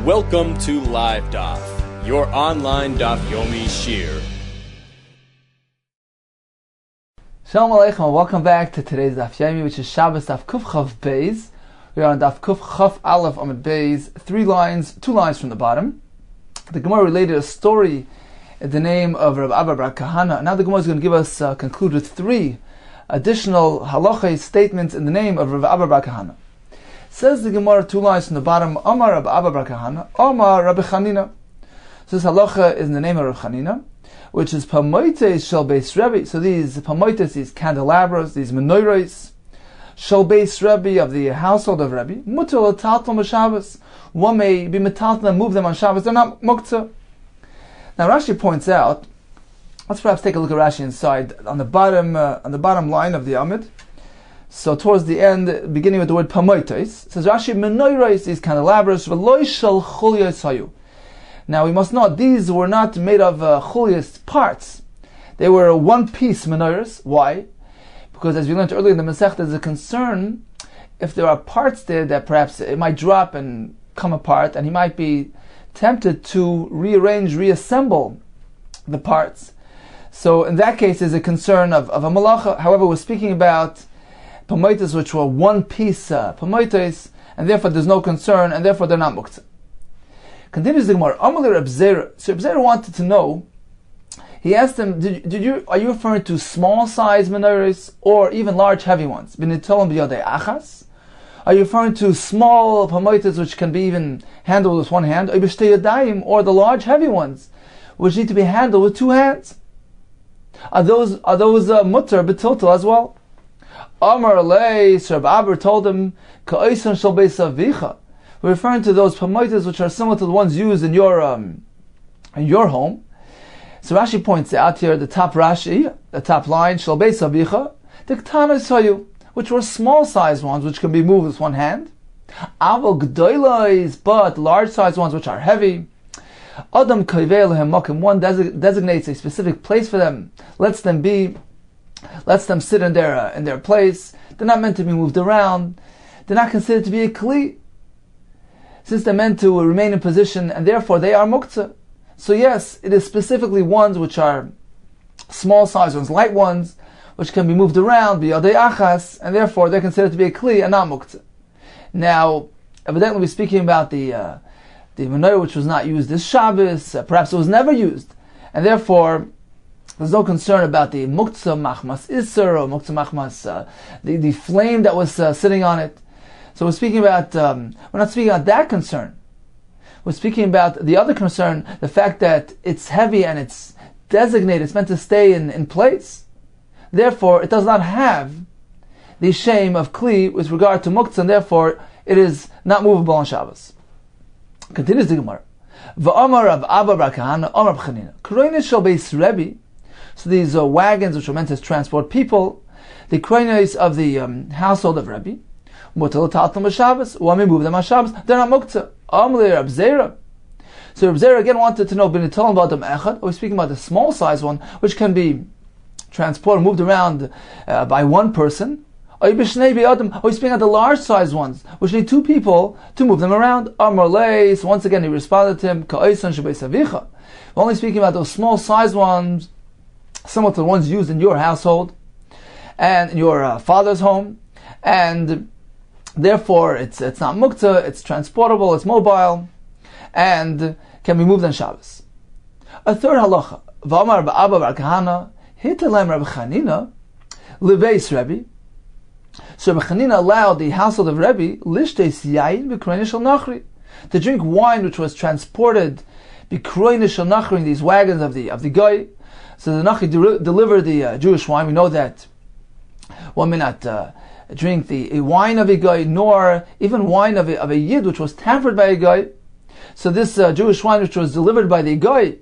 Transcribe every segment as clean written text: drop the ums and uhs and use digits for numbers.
Welcome to LIVEDAF, your online Daf Yomi Shiur. Shalom Aleichem and welcome back to today's Daf Yomi, which is Shabbos Daf Kuf Chav Beis. We are on Daf Kuf Chav Aleph Amud Beis, 2 lines from the bottom. The Gemara related a story in the name of Rabbi Abba Bar Kahana. Now the Gemara is going to give us conclude with 3 additional halacha statements in the name of Rabbi Abba Bar Kahana. Says the Gemara 2 lines from the bottom, Amar Rabbi Abba Bar Kahana, Amar Rabbi Chanina. So this halacha is in the name of Rabbi Chanina, which is Pamoites Shel Beis Rebbe. So these Pamoites, these candelabras, these menorahs, Shel Beis Rebbe, of the household of Rebbe, Mutar L'Taltal M'Shabbos. One may be metaltal and move them on Shabbos. They're not muktzah. Now Rashi points out. Let's perhaps take a look at Rashi inside on the bottom line of the Amud. So towards the end, beginning with the word Pamoites, it says Rashi menorahs, these candelabras, v'loi shel chulyos hayu. Now we must note these were not made of chulyos parts; they were one-piece menorahs. Why? Because as we learned earlier in the Masech, there's a concern if there are parts there that perhaps it might drop and come apart, and he might be tempted to reassemble the parts. So in that case, there's a concern of a malacha. However, we're speaking about pamoites which were one-piece pamoites, and therefore there's no concern, and therefore they're not muktzah. Continues the Gemara. Amalei Reb Zera. So Reb Zera wanted to know. He asked him, are you referring to small size menorahs or even large heavy ones? B'nitolim b'yodei achas? Are you referring to small pamoites which can be even handled with one hand, or the large heavy ones which need to be handled with 2 hands? Are those mutter betiltal as well? Amar alei, Sir Abba told him, Ka'oson shel beis avicha. We're referring to those pamoites which are similar to the ones used in your home. So Rashi points out here the top line, shel beis avicha, diktanos hayu, which were small sized ones which can be moved with one hand. Aval gdolos, but large sized ones which are heavy. Adam kaveh lehem makim, one designates a specific place for them, lets them sit in their place. They're not meant to be moved around. They're not considered to be a kli, since they're meant to remain in position, and therefore they are muktzah. So yes, it is specifically ones which are small sized ones, light ones, which can be moved around, b'yodei achas, and therefore they're considered to be a kli and not muktzah. Now, evidently we're speaking about the menorah which was not used this Shabbos, perhaps it was never used, and therefore there's no concern about the muktzah machmas isser or muktzah machmas, the flame that was sitting on it. So we're speaking about, we're not speaking about that concern. We're speaking about the other concern, the fact that it's heavy and it's designated, it's meant to stay in place. Therefore, it does not have the shame of kli with regard to muktzah, and therefore it is not movable on Shabbos. Continues the Gemara. V'amar Rav Abba Bar Kahana, Amar B'chanina. Kroinis shel beis Rebbe. So these wagons which are meant to transport people, the kroinis of the household of Rebbe, mutar l'taltal m'Shabbos. When we move them on Shabbos, they're not muktzah. Amalei Reb Zera. So Reb Zera again wanted to know, b'nitolim b'adam echad. We're speaking about the small size one, which can be transported, moved around by one person. Or we're speaking about the large size ones, which need 2 people to move them around. Amalei. So once again he responded to him, Ka'oson shel beis avicha. We're only speaking about those small size ones, similar to the ones used in your household and in your father's home, and therefore it's not muktzah, it's transportable, it's mobile, and can be moved on Shabbos. A third halacha, V'amar Abba Bar Kahana, Hitalem Rabbi Chanina, Lebeis Rebbe. So Rabbi Chanina allowed the household of Rebbe lishtes yayin b'kroinish shel nachri, to drink wine which was transported b'kroinish shel nachri, these wagons of the guy. So the nachri delivered the Jewish wine. We know that one may not drink the wine of a guy, nor even wine of a yid which was tampered by a guy. So this Jewish wine which was delivered by the guy,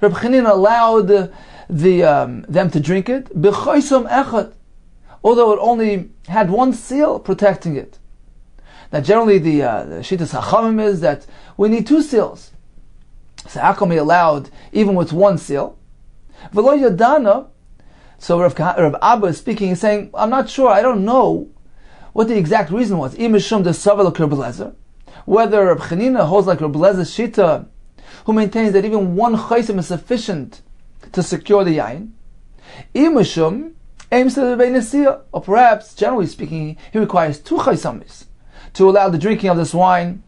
Rabbi Chanina allowed them to drink it b'chaysom echad, although it only had 1 seal protecting it. Now generally the Shittas Hachamim is that we need 2 seals. So how come he allowed even with 1 seal? V'lo yadana. So Rav Abba is speaking, he's saying, I'm not sure, I don't know what the exact reason was. Whether Reb Chanina holds like Reb Lez's Shita, who maintains that even one chaysim is sufficient to secure the yain. Imashum aims to the Beinasiyah, or perhaps, generally speaking, he requires 2 chaysamis to allow the drinking of this wine.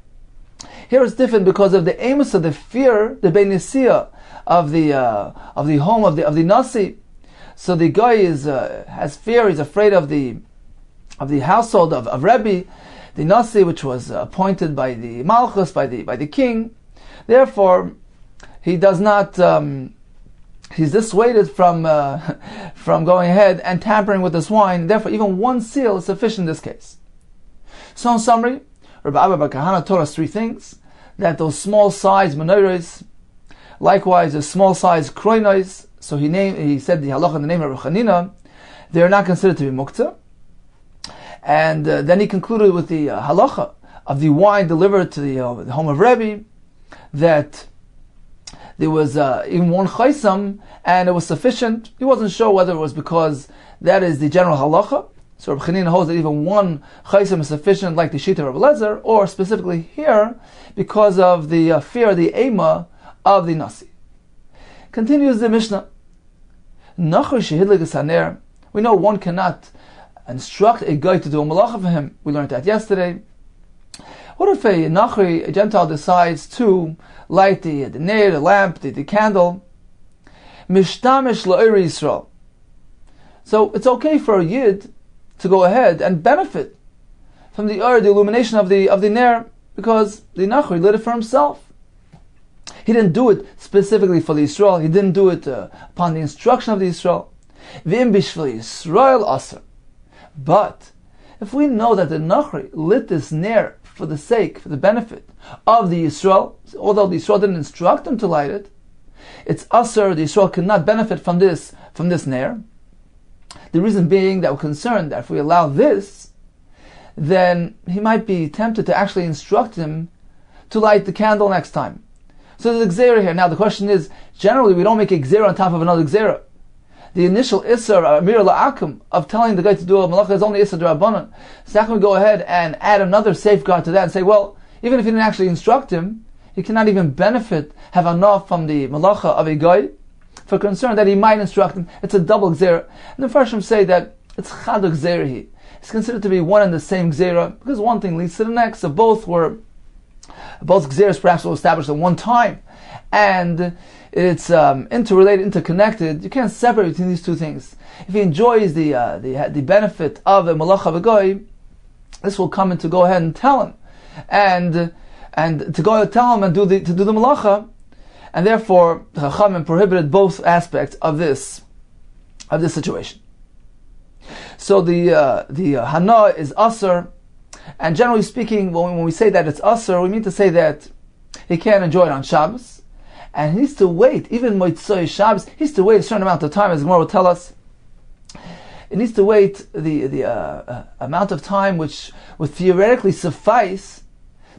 Here it's different because of the aims of the fear, the Beinasiyah of the home of the Nasi. So the guy has fear; he's afraid of the household of Rebbe, the Nasi, which was appointed by the Malchus, by the king. Therefore, he does not. He's dissuaded from going ahead and tampering with this wine. Therefore, even 1 seal is sufficient in this case. So, in summary, Rabbi Abba Bar Kahana taught us 3 things: that those small size menorahs, likewise the small size kroinos. So he said the halacha in the name of Reb Chanina, they are not considered to be muktzah. And then he concluded with the halacha of the wine delivered to the home of Rebbe, that there was even 1 chaysam, and it was sufficient. He wasn't sure whether it was because that is the general halacha. So Reb Chanina holds that even 1 chaysam is sufficient, like the Shita of Reb Lezer, or specifically here, because of the fear, the ema of the Nasi. Continues the Mishnah. We know one cannot instruct a guy to do a malacha for him. We learned that yesterday. What if a Nachri, a Gentile, decides to light the ner, the lamp, the candle? Mishtamish la'ir Yisrael. So it's okay for a Yid to go ahead and benefit from the illumination of the ner, because the Nachri lit it for himself. He didn't do it specifically for the Yisrael. He didn't do it upon the instruction of the Yisrael. V'im bishvil Yisrael aser. But if we know that the Nachri lit this ner for the sake, for the benefit of the Yisrael, although the Yisrael didn't instruct him to light it, it's aser. The Yisrael cannot benefit from this ner. The reason being that we're concerned that if we allow this, then he might be tempted to actually instruct him to light the candle next time. So there's a gzera here. Now the question is, generally we don't make a gzera on top of another gzera. The initial isser, amir la'akum, of telling the guy to do a malacha is only isser d'Rabbanan. So how can we go ahead and add another safeguard to that and say, well, even if he didn't actually instruct him, he cannot even benefit, have enough from the malacha of a guy, for concern that he might instruct him. It's a double gzera. And the Farshim say that it's chad gzera. It's considered to be one and the same gzera, because one thing leads to the next. So both gzeras perhaps were established at one time, and it's interrelated, interconnected. You can't separate between these 2 things. If he enjoys the benefit of a malacha of a goy, this will come in to go ahead and tell him, and to go ahead and tell him and to do the malacha, and therefore the Chachamim prohibited both aspects of this situation. So the hana is aser. And generally speaking, when we say that it's aser, we mean to say that he can't enjoy it on Shabbos, and he needs to wait, even Motzei Shabbos, he needs to wait a certain amount of time, as Gemara will tell us. It needs to wait the amount of time which would theoretically suffice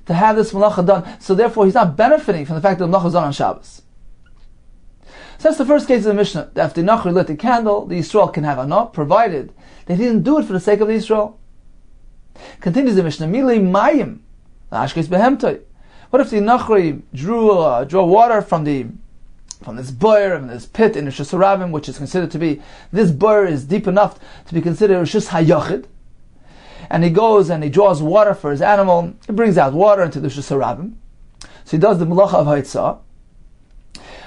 to have this malacha done. So therefore, he's not benefiting from the fact that the malacha is done on Shabbos. So that's the first case of the Mishnah. That if the Nachri lit the candle, the Yisrael can have anah, provided that he didn't do it for the sake of the Yisrael. Continues the Mishnah, Mili Mayim, Ashkes Behemtoi. What if the Nachri drew water from this boir, from this pit in Rishus Harabim, which is considered to be, this boir is deep enough to be considered Rishus HaYachid, and he goes and he draws water for his animal, he brings out water into the Rishus Harabim, so he does the Malacha of Haitzah,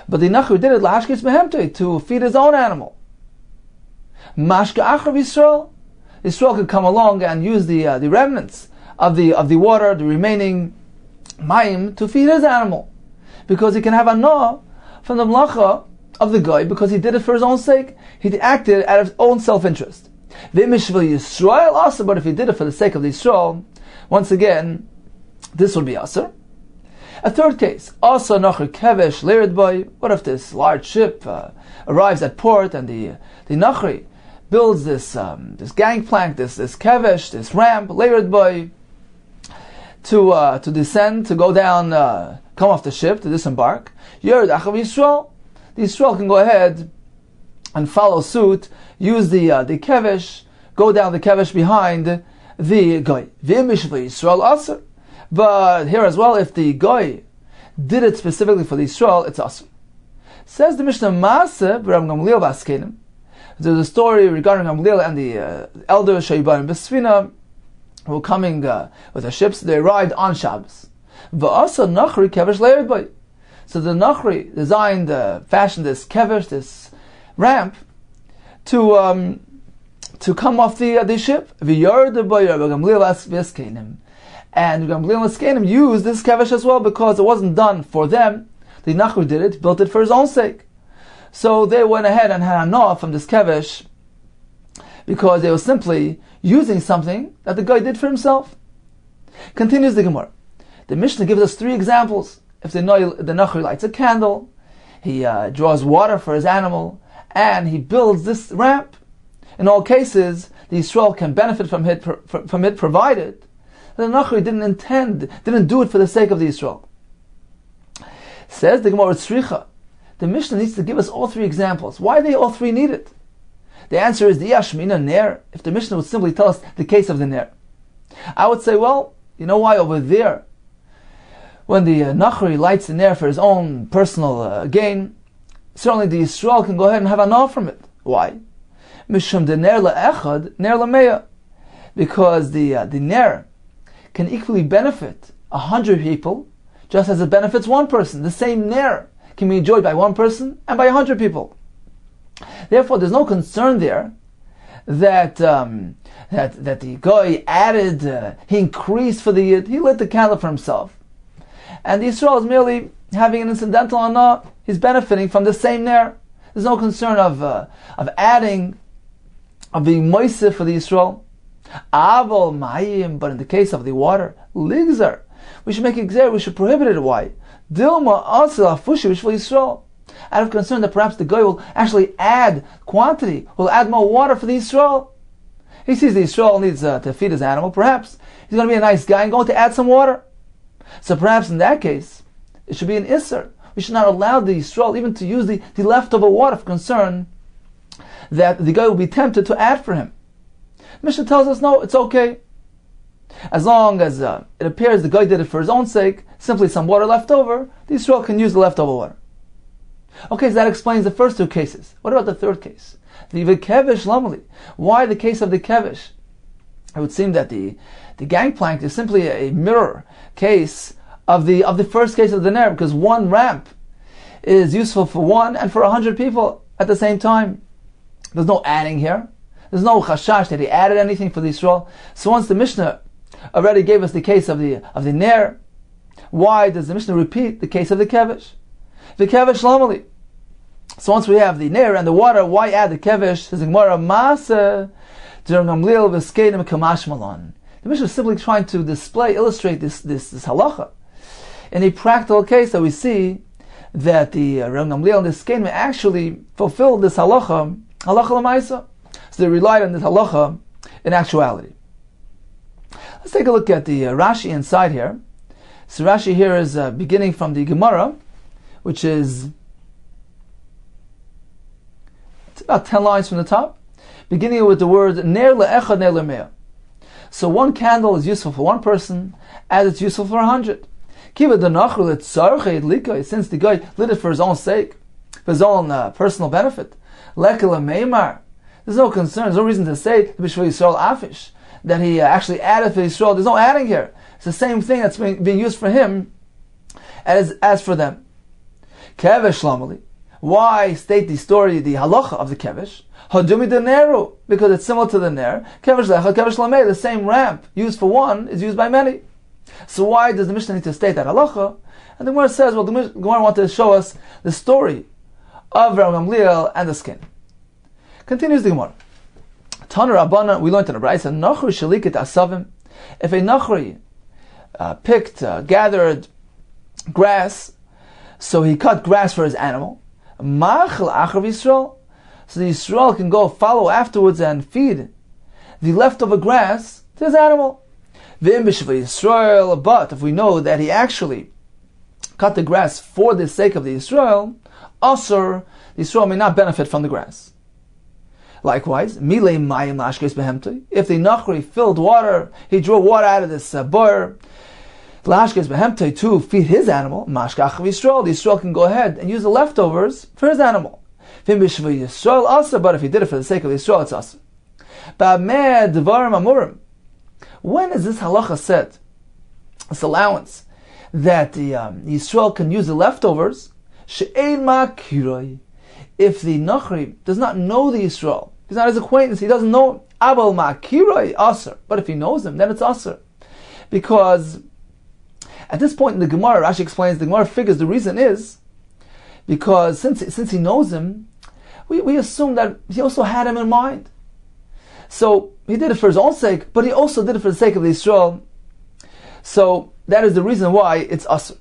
but the Nachri did it Ashkes Behemtoi, to feed his own animal. Mashka Achav Yisrael, Yisrael could come along and use the remnants of the water, the remaining mayim, to feed his animal, because he can have anah from the malacha of the guy, because he did it for his own sake. He acted out of his own self-interest. Yisrael also, but if he did it for the sake of the Yisrael, once again, this would be aser. A third case, also nachri kevesh leirid boy. What if this large ship arrives at port and the nachri builds this gangplank, this kevesh, this ramp, leirid boy, to descend, to go down, come off the ship, to disembark. Yerid achav Yisrael. The Yisrael can go ahead and follow suit, use the kevesh, go down the kevesh behind the goy. V'imish Yisrael aser. But here as well, if the Goy did it specifically for the Yisrael, it's awesome. Says the Mishnah, Maaseh b'Rav Gamliel v'Askenim. There's a story regarding Gamliel and the elders Sheibarim B'Sfina, who were coming with the ships. They arrived on Shabbos. V'asa Nachri kevesh le'ered by. So the Nachri designed, fashioned this kevesh, this ramp, to come off the ship. V'yard by Rav Gamliel v'Askenim. And Gamliel and Askenim used this kevesh as well because it wasn't done for them. The Nachri did it, built it for his own sake. So they went ahead and had enough from this kevesh because they were simply using something that the guy did for himself. Continues the Gemara. The Mishnah gives us 3 examples. If the Nachri lights a candle, he draws water for his animal, and he builds this ramp. In all cases, the Yisrael can benefit from it provided the Nachri didn't do it for the sake of the Yisrael. Says the Gemara Tzricha. The Mishnah needs to give us all 3 examples. Why do they all 3 need it? The answer is the Yashmina Ner. If the Mishnah would simply tell us the case of the Ner, I would say, well, you know why over there, when the Nachri lights the Ner for his own personal gain, certainly the Yisrael can go ahead and have anah from it. Why? Mishum de Ner la'echad, Ner la'meya. Because the Ner can equally benefit 100 people, just as it benefits one person. The same Ner can be enjoyed by one person and by 100 people. Therefore, there's no concern there that the guy added, he increased for the Yid, he lit the candle for himself. And the Yisrael is merely having an incidental anah, he's benefiting from the same Ner. There's no concern of adding, of being moisef for the Yisrael. Aval ma'ayim, but in the case of the water, ligzar, we should make it gzer, we should prohibit it. Why? Dilma asel afushi b'shvil Yisrael. Out of concern that perhaps the guy will actually add quantity, will add more water for the Yisrael. He sees the Yisrael needs to feed his animal. Perhaps he's going to be a nice guy and going to add some water. So perhaps in that case, it should be an isser. We should not allow the Yisrael even to use the leftover water for concern that the guy will be tempted to add for him. Mishnah tells us, no, it's okay. As long as it appears the guy did it for his own sake, simply some water left over, the Yisrael can use the leftover water. Okay, so that explains the first 2 cases. What about the third case? The kevesh lamali. Why the case of the kevesh? It would seem that the gangplank is simply a mirror case of the first case of the ner, because one ramp is useful for 1 and for 100 people at the same time. There's no adding here. There's no chashash that he added anything for the Yisrael. So once the Mishnah already gave us the case of the ner, why does the Mishnah repeat the case of the kevesh? The kevesh lamali. So once we have the ner and the water, why add the kevesh? Says the Gemara, Maaseh Rav Gamliel v'Askenim kamash malon. The Mishnah is simply trying to illustrate this halacha in a practical case that we see that the Rav Gamliel and the Askenim actually fulfilled this halacha l'maisa. So they relied on this halacha in actuality. Let's take a look at the Rashi inside here. So Rashi here is beginning from the Gemara, which is it's about 10 lines from the top, beginning with the word ner le'echad ner le'mea. So one candle is useful for one person, as it's useful for 100. Kiva the nachru le'tzarchei likai, since the guy lit it for his own sake, for his own personal benefit. Le'echad le'meimar. There's no concern, there's no reason to say b'shvil Yisrael afish, that he actually added for Yisrael. There's no adding here. It's the same thing that's being used for him as for them. Kevesh lamali. Why state the story, the halacha of the kevesh? Hadumi de neru, because it's similar to the ner. Kevesh lecha, kevesh lamei. The same ramp used for one is used by many. So why does the Mishnah need to state that halacha? And the Gemara says, well, the Gemara wanted to show us the story of Rav Gamliel and the skin. Continues the Gemara. Taner Rabbana, we learned in the Brayso, Nachri shaliket asavim. If a Nachri gathered grass, so he cut grass for his animal, Machal Achav Yisrael, so the Yisrael can go follow afterwards and feed the leftover grass to his animal. V'im b'shvil Yisrael, but if we know that he actually cut the grass for the sake of the Yisrael, Asur, the Yisrael may not benefit from the grass. Likewise, Milei Mayim Lashkes Behemtoi, if the Nachri filled water, he drew water out of this boer Lashkes behemtei, to feed his animal, mashkach Yisrael, the Yisrael can go ahead and use the leftovers for his animal. But if he did it for the sake of Yisrael, it's asa. When is this halacha said, this allowance, that the Yisrael can use the leftovers? If the Nachri does not know the Yisrael, he's not his acquaintance, he doesn't know him, Abal ma'kiroi aser. But if he knows him, then it's aser. Because at this point in the Gemara, Rashi explains, the Gemara figures the reason is because since he knows him, we assume that he also had him in mind. So he did it for his own sake, but he also did it for the sake of the Yisrael. So that is the reason why it's aser.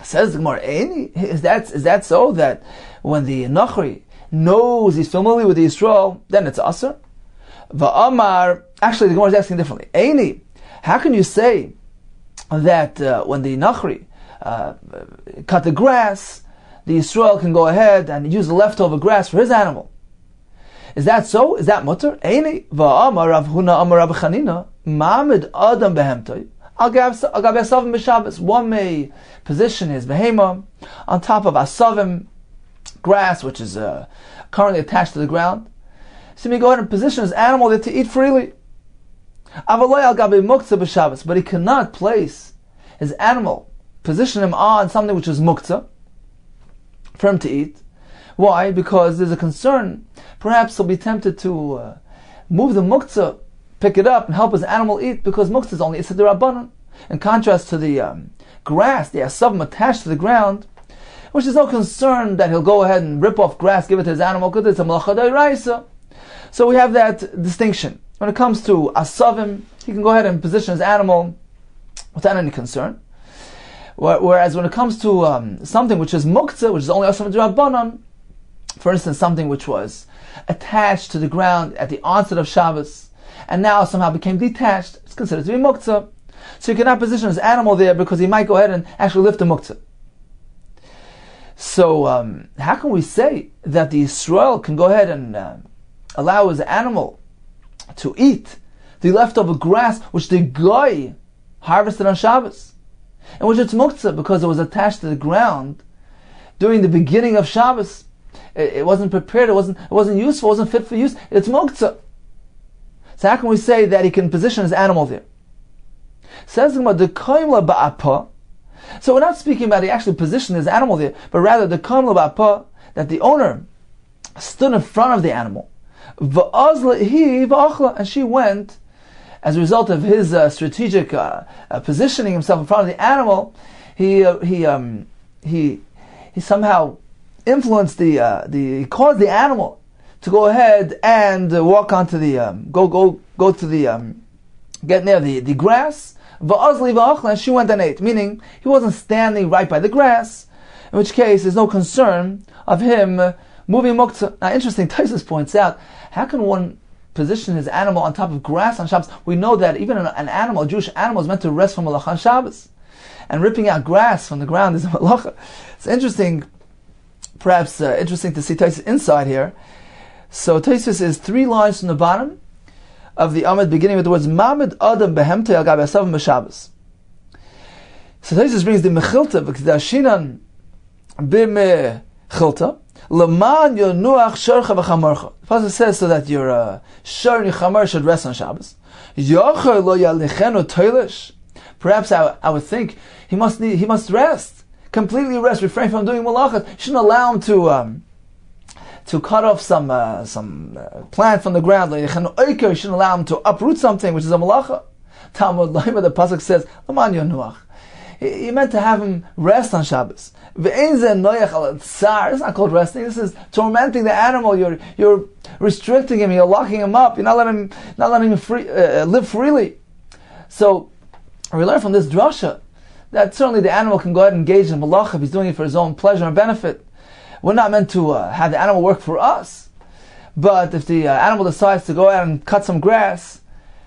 Says the Gemara, is that so, that when the Nachri knows he's familiar with the Yisrael, then it's aser? Va'amar, actually the Gemara is asking differently. Eini, how can you say that when the Nachri cut the grass, the Yisrael can go ahead and use the leftover grass for his animal? Is that so? Is that mutter? Eini, va'amar Rav Huna amar Rav Chanina, ma'amid adam behemtoi. One may position his behema on top of asavim, grass, which is currently attached to the ground. So he may go ahead and position his animal there to eat freely. But he cannot place his animal, position him on something which is muktzah, for him to eat. Why? Because there's a concern. Perhaps he'll be tempted to move the muktzah, pick it up and help his animal eat, because muktzah is only Issa D'Rabbanan. In contrast to the grass, the asavim attached to the ground, which is no concern that he'll go ahead and rip off grass, give it to his animal, because it's a malacha d'oraisa. So we have that distinction. When it comes to asavim, he can go ahead and position his animal without any concern. Whereas when it comes to something which is muktzah, which is only asavim d'Rabbanan, for instance, something which was attached to the ground at the onset of Shabbos, and now somehow became detached, it's considered to be muktzah. So he cannot position his animal there because he might go ahead and actually lift the muktzah. So how can we say that the Yisrael can go ahead and allow his animal to eat the leftover grass which the guy harvested on Shabbos, in which it's muktzah because it was attached to the ground during the beginning of Shabbos? It wasn't prepared, it wasn't useful, it wasn't fit for use, it's muktzah. So how can we say that he can position his animal there? Says the koimla ba'apa. So we're not speaking about he actually positioned his animal there, but rather the koimla ba'apa, that the owner stood in front of the animal, and she went, as a result of his strategic positioning himself in front of the animal, he somehow influenced he caused the animal to go ahead and walk onto the go to the get near the grass. And she went and ate, meaning he wasn't standing right by the grass, in which case there's no concern of him moving muktzah. Now, interesting, Taisus points out, how can one position his animal on top of grass on Shabbos? We know that even an animal, a Jewish animal, is meant to rest from malacha on Shabbos, and ripping out grass from the ground is a malacha. It's interesting, perhaps interesting to see Taisus inside here. So Taisus is 3 lines from the bottom of the Amud, beginning with the words Mamid Adam Behemte Al Gabi Asavim B'Shabbos. So Taisus brings the Mechilta v'Kedashinan b'Mechilta L'man Yonuach Sharcha v'Chamarcha. The pasuk says so that your shar and your chamar should rest on Shabbos. Yocher lo yalichenu toilish. Perhaps I would think he must rest, completely rest, refrain from doing malachas. You shouldn't allow him to cut off some plant from the ground. You shouldn't allow him to uproot something, which is a malacha. Talmud Laima, the pasuk says, L'man yonuach. He meant to have him rest on Shabbos. It's not called resting. This is tormenting the animal. You're restricting him. You're locking him up. You're not letting him live freely. So we learn from this drasha that certainly the animal can go ahead and engage in malach if he's doing it for his own pleasure and benefit. We're not meant to have the animal work for us, but if the animal decides to go out and cut some grass,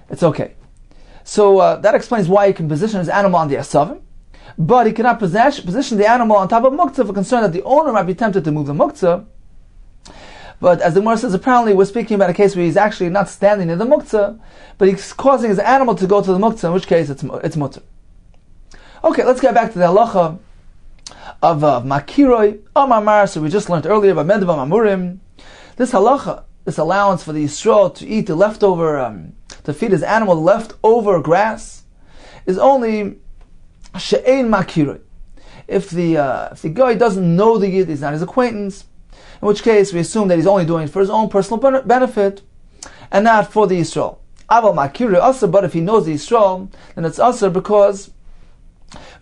it's okay. So that explains why he can position his animal on the asavim, but he cannot position the animal on top of muktzah for concern that the owner might be tempted to move the muktzah. But as the Gemara says, apparently we're speaking about a case where he's actually not standing near the muktzah, but he's causing his animal to go to the muktzah, in which case it's mutter. Okay, let's get back to the halacha of makiroi amar. So we just learned earlier about medav amurim. This halacha, this allowance for the Yisrael to eat the leftover, to feed his animal the leftover grass, is only she'ein makiroi. If the guy doesn't know the Yid, he's not his acquaintance, in which case we assume that he's only doing it for his own personal benefit and not for the Yisrael. Aval makiroi asr, but if he knows the Yisrael, then it's asr because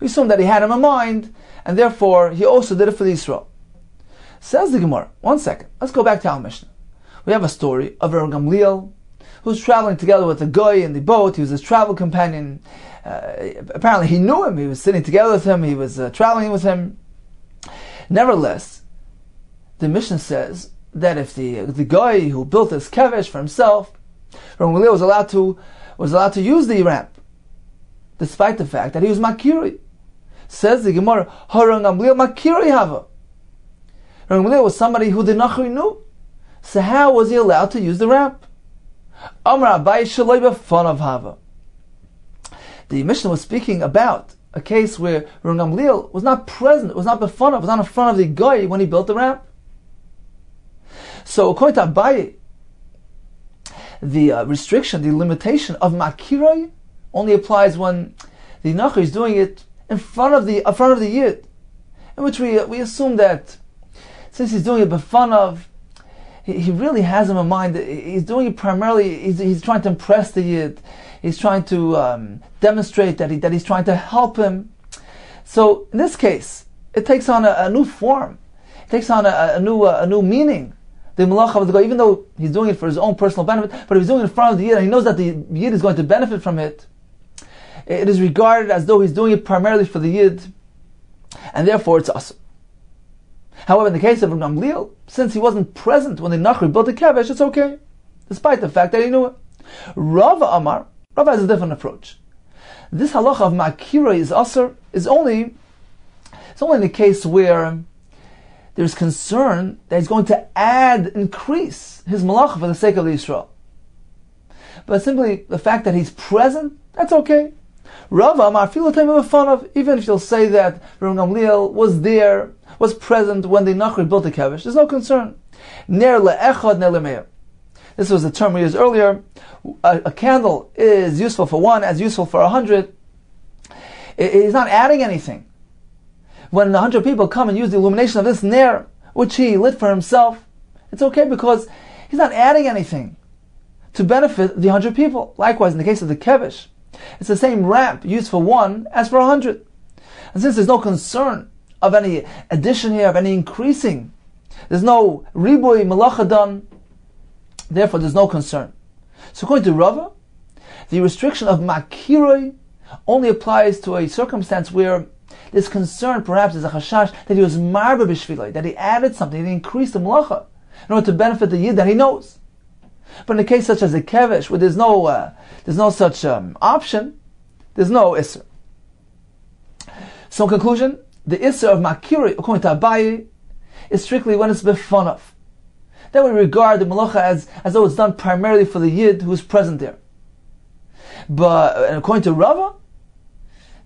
we assume that he had him in mind, and therefore he also did it for the Yisrael. Says the Gemara, one second, let's go back to our Mishnah. We have a story of Rav Gamliel, who's traveling together with a guy in the boat. He was his travel companion. Apparently he knew him, he was sitting together with him, he was traveling with him. Nevertheless, the Mishnah says that if the guy who built this kevesh for himself, Rav Gamliel was allowed to use the ramp, despite the fact that he was makiri. Says the Gemara, Rav Gamliel makiri hava. Rav Gamliel was somebody who the Nachri knew. So how was he allowed to use the ramp? Amar Abaye shaloi b'fanav hava. The Mishnah was speaking about a case where Rav Gamliel was not present, was not b'fanav, was not in front of the guy when he built the ramp. So according to Abaye, the restriction, the limitation of makiroi only applies when the Nachri is doing it in front of the Yid, in which we assume that since he's doing it b'fanav, he really has him in mind. He's doing it primarily, he's trying to impress the Yid. He's trying to demonstrate that he's trying to help him. So in this case, it takes on a new form. It takes on a new meaning. The malacha of the guy, even though he's doing it for his own personal benefit, but if he's doing it in front of the Yid and he knows that the Yid is going to benefit from it, it is regarded as though he's doing it primarily for the Yid, and therefore it's awesome. However, in the case of Rav Gamliel, since he wasn't present when the Nachri built the kevesh, it's okay, despite the fact that he knew it. Rava Amar, Rava has a different approach. This halacha of makira is asr is only in the case where there's concern that he's going to increase his malacha for the sake of the Yisrael. But simply the fact that he's present, that's okay. Rava Amar, even if you'll say that Rav Gamliel was there, was present when the Nachri built the kevesh, there's no concern. Ner le'echad, ner le'meir. This was a term we used earlier. A candle is useful for one, as useful for 100. He's not adding anything. When 100 people come and use the illumination of this ner, which he lit for himself, it's okay because he's not adding anything to benefit the 100 people. Likewise, in the case of the kevesh, it's the same ramp used for one as for 100. And since there's no concern of any addition here, of any increasing, there's no ribui malacha done, therefore there's no concern. So according to Rava, the restriction of makiroi only applies to a circumstance where there's concern, perhaps there's a chashash, that he was marba b'shviloi, that he added something, that he increased the malacha in order to benefit the Yid that he knows. But in a case such as a kevesh, where there's no such option, there's no isser. So in conclusion, the isser of makiri, according to Abaye, is strictly when it's b'fanav. Then we regard the malacha as though it's done primarily for the Yid who is present there. But according to Rava,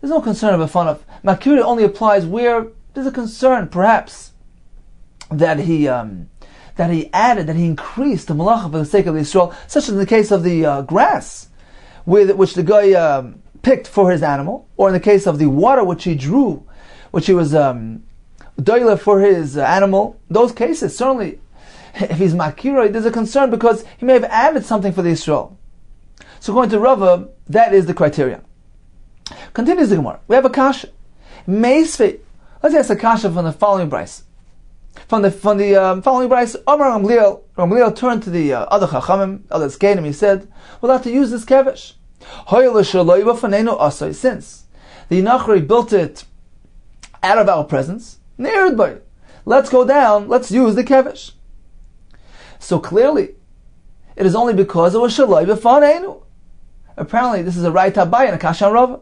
there's no concern of b'fanav. Makiri only applies where there's a concern, perhaps, that he increased the malacha for the sake of the Yisrael, such as in the case of the grass, which the guy picked for his animal, or in the case of the water which he drew, which he was doile for his animal. Those cases, certainly, if he's makira, there's a concern because he may have added something for the Yisrael. So according to Rava, that is the criteria. Continues the Gemara. We have a kasha. Meisve. Let's ask a kasha from the following brayse. From the following brayse, Amar Gamliel turned to the other chachamim, other zkenim. He said, "We'll have to use this kevesh. Since the Nachri built it out of our presence, let's go down. Let's use the kevesh." So clearly, it is only because it was shaloi b'faneinu. Apparently, this is a right Abaye and a kasha on Rava.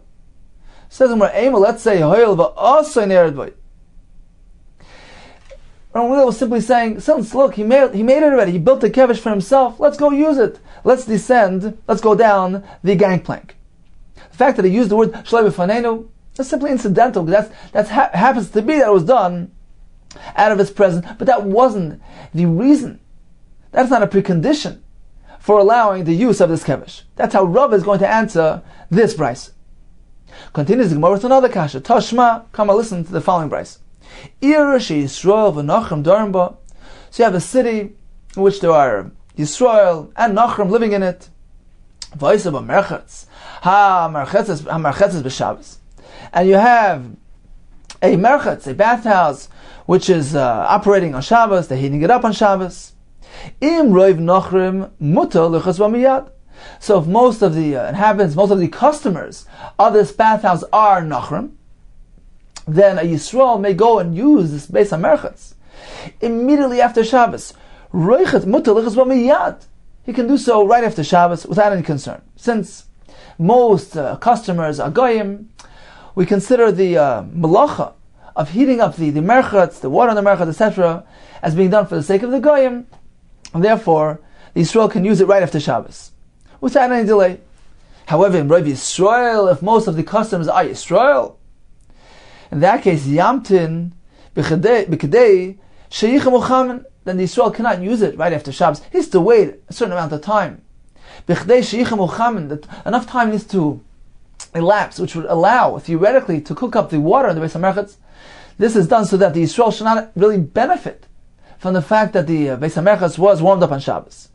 Says let's say hoyel v'asay nered boy. Ramullah was simply saying, since look, he made it already. He built the kevesh for himself. Let's go use it. Let's descend. Let's go down the gangplank. The fact that he used the word shaloi b'faneinu That's simply incidental. That happens to be that it was done out of his presence, but that wasn't the reason. That's not a precondition for allowing the use of this kevish. That's how Rav is going to answer this brayso. Continues the Gemara with another kasha. Tashma, come and listen to the following brayso. So you have a city in which there are Yisrael and Nachrim living in it. And you have a merchatz, a bathhouse, which is operating on Shabbos. They're heating it up on Shabbos. So if most of the inhabitants, most of the customers of this bathhouse are Nachrim, then a Yisrael may go and use this Beis HaMerchatz immediately after Shabbos. He can do so right after Shabbos without any concern. Since most customers are Goyim, we consider the malacha of heating up the merchatz, the water in the merchatz, etc., as being done for the sake of the Goyim, and therefore the Yisrael can use it right after Shabbos without any delay. However, in Rav Yisrael, if most of the customers are Yisrael, in that case, Yamtin b'kedei sheyicha muchamen, then the Yisrael cannot use it right after Shabbos. He has to wait a certain amount of time. B'kedei sheyicha muchamen, that enough time needs to elapse, which would allow, theoretically, to cook up the water in the Beis HaMerchatz. This is done so that the Yisrael should not really benefit from the fact that the Beis HaMerchatz was warmed up on Shabbos.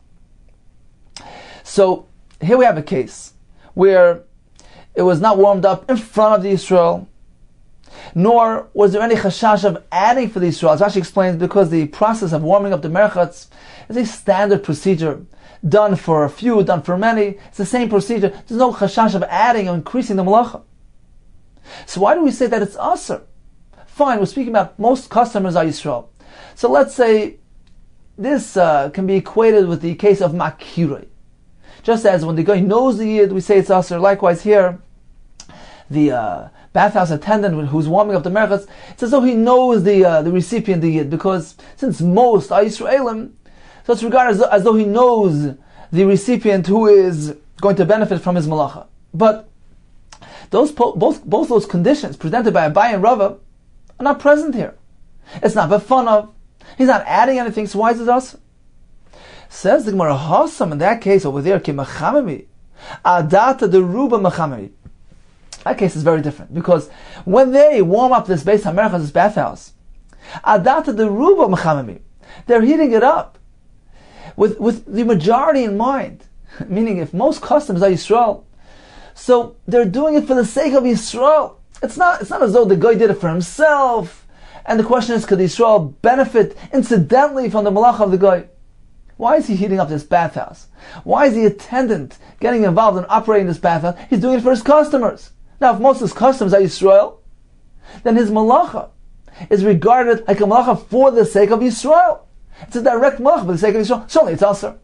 So, here we have a case where it was not warmed up in front of the Yisrael, nor was there any chashash of adding for the Yisrael. As Rashi explains, because the process of warming up the merchatz is a standard procedure, done for a few, done for many. It's the same procedure. There's no chashash of adding or increasing the malacha. So why do we say that it's aser? Fine, we're speaking about most customers are Yisrael. So let's say this can be equated with the case of makirei. Just as when the guy knows the yid, we say it's aser. Likewise here, the bathhouse attendant who's warming up the merchatz, it's as though he knows the recipient, the yid, because since most are Yisraelim, so it's regarded as though he knows the recipient who is going to benefit from his malacha. But both those conditions presented by Abai and Rava are not present here. It's not b'fanav. He's not adding anything, so why is it us? Says the Gemara, Hasam, in that case over there, ki mechamemi, adata de ruba mechamemi. That case is very different, because when they warm up this Beis HaMerchatz, this bathhouse, adata de ruba mechamemi, they're heating it up with the majority in mind. Meaning, if most customers are Yisrael, so they're doing it for the sake of Yisrael. It's not as though the guy did it for himself. And the question is, could Yisrael benefit incidentally from the malach of the guy? Why is he heating up this bathhouse? Why is the attendant getting involved in operating this bathhouse? He's doing it for his customers. Now, if most of his customers are Yisrael, then his malacha is regarded like a malacha for the sake of Yisrael. It's a direct malacha for the sake of Yisrael. Certainly, it's aser.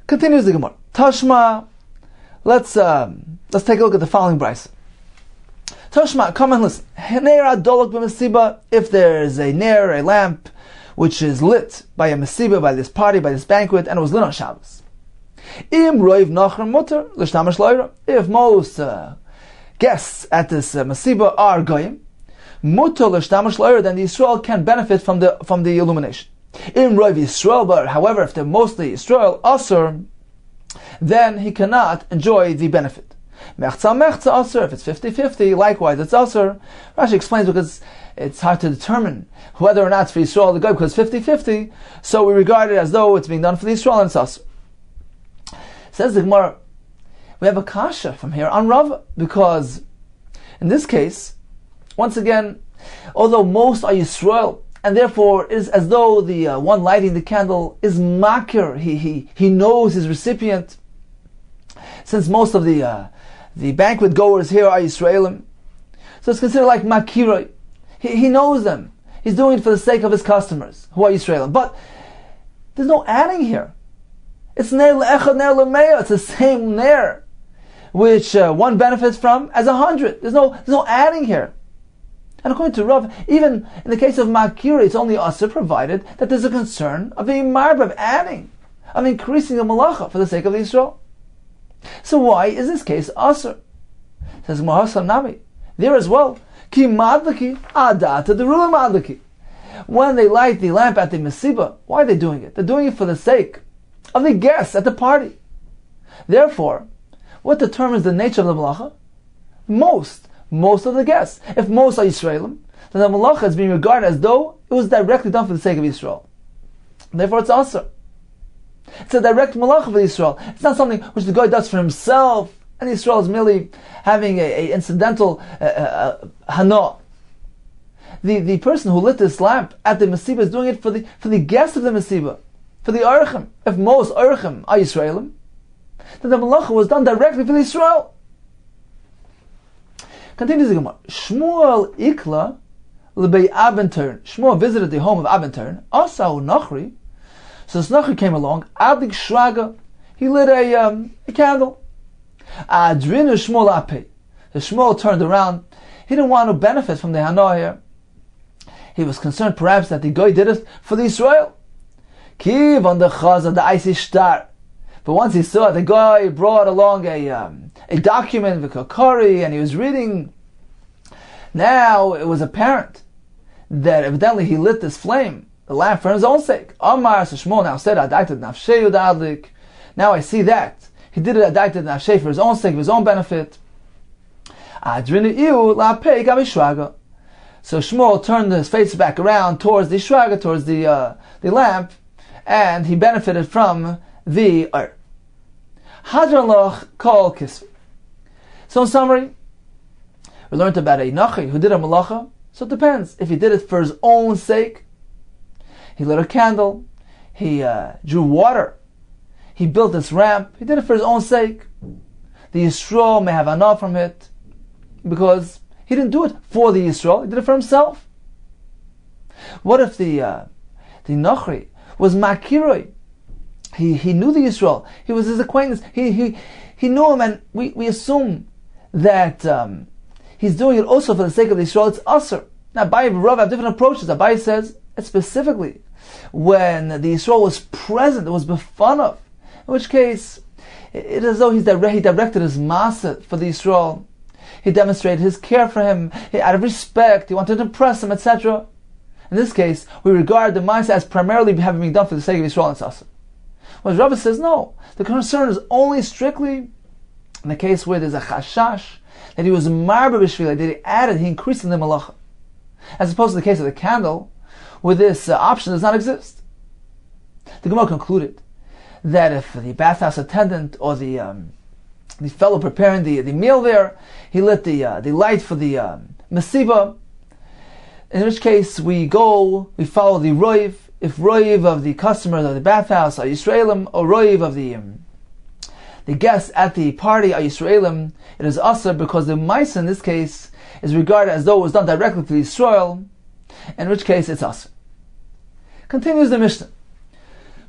Continues the Gemara. Tashma, let's take a look at the following brayso. Tashma, come and listen. If there is a ner, a lamp, which is lit by a mesiba, by this party, by this banquet, and it was lit on Shabbos. If most guests at this mesiba are goyim, mutar l'shtamash lo'ira, then the Yisrael can benefit from the illumination. In Rav Yisrael, but however, if they're mostly Yisrael, aser, then he cannot enjoy the benefit. Mechza aser, if it's 50-50, likewise it's aser. Rashi explains because it's hard to determine whether or not it's for Yisrael or the Goy, because 50-50, so we regard it as though it's being done for the Yisrael and it's aser. Says the Gemara, we have a kasha from here on Rav, because in this case, once again, although most are Yisrael, and therefore it is as though the one lighting the candle is makir, he knows his recipient, since most of the banquet goers here are Yisraelim, so it's considered like makiroi. He knows them. He's doing it for the sake of his customers, who are Yisraelim. But there's no adding here. It's ner le'echad, ner le'meya. It's the same ner, which one benefits from as 100. There's no adding here. And according to Rav, even in the case of makiri, it's only aser provided that there's a concern of being marba, of adding, of increasing the malacha for the sake of the Yisrael. So why is this case aser? Says Mahasam Nami. There as well. Ki madliki adata the ruler madliki. When they light the lamp at the Mesiba, why are they doing it? They're doing it for the sake of the guests at the party. Therefore, what determines the nature of the malacha? Most of the guests. If most are Yisraelim, then the malacha is being regarded as though it was directly done for the sake of Israel. Therefore, it's asur. It's a direct malacha for Israel. It's not something which the guy does for himself, and Israel is merely having a incidental hana. The person who lit this lamp at the Mesiba is doing it for the guests of the Mesiba, for the Orchim. If most Orchim are Yisraelim, then the malacha was done directly for Israel. Continues the Gemara. Shmuel ikla lebei Abentern. Shmuel visited the home of Abentern. Asau Nachri. So this Nachri came along. Adlik Shraga. He lit a candle. Adrinu Shmuel ape. The Shmuel turned around. He didn't want to benefit from the hana here. He was concerned perhaps that the guy did it for the Israel. Kiv on the chaza the icy star. But once he saw the guy brought along a document with a curry and he was reading, now it was apparent that evidently he lit this flame, the lamp, for his own sake. Amar, so Shmuel now said, Adaited nafshei adlik. Now I see that. He did it adaited nafshei for his own sake, for his own benefit. Adrinu iu la pei gabi shraga. So Shmuel turned his face back around towards the shraga, towards the lamp, and he benefited from the ur. Hadran loch kol kisvi. So in summary, we learned about a nachi who did a malacha. So it depends. If he did it for his own sake, he lit a candle, he drew water, he built this ramp, he did it for his own sake. The Yisrael may have enough from it, because he didn't do it for the Yisrael, he did it for himself. What if the Nachri was Makiroi? He knew the Yisrael, he was his acquaintance, he knew him, and we assume that he's doing it also for the sake of the Yisrael. It's asur. Now Abaye and Rav have different approaches. Abaye says that specifically when the Yisrael was present, it was befanav, in which case it is as though he directed his masa for the Yisrael. He demonstrated his care for him, out of respect, he wanted to impress him, etc. In this case, we regard the masa as primarily having been done for the sake of Yisrael and it's asur. Whereas Rav says no, the concern is only strictly in the case where there's a chashash, that he was marba b'shvila, that he increased in the malacha. As opposed to the case of the candle, where this option does not exist. The Gemara concluded that if the bathhouse attendant or the fellow preparing the meal there, he lit the light for the mesiba, in which case we follow the roiv. If roiv of the customers of the bathhouse are Yisraelim, or roiv of the guests at the party are Yisraelim, it is asur, because the ma'isa in this case is regarded as though it was done directly to Yisrael, in which case it's asur. Continues the Mishnah.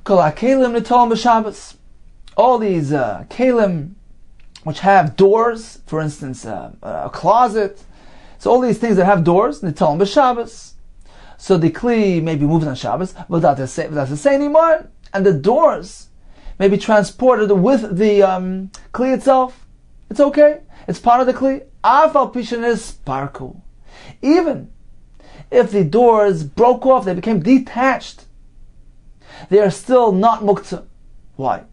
Kol ha'kelim nitolim b'Shabbos. All these kelim which have doors, for instance, a closet, so all these things that have doors, nitolim b'Shabbos. So the kli may be moved on Shabbos, but that's the same anymore, and the doors may be transported with the kli itself. It's okay. It's part of the kli. Afal pishin is sparkle. Even if the doors broke off, they became detached, they are still not muktzah. Why?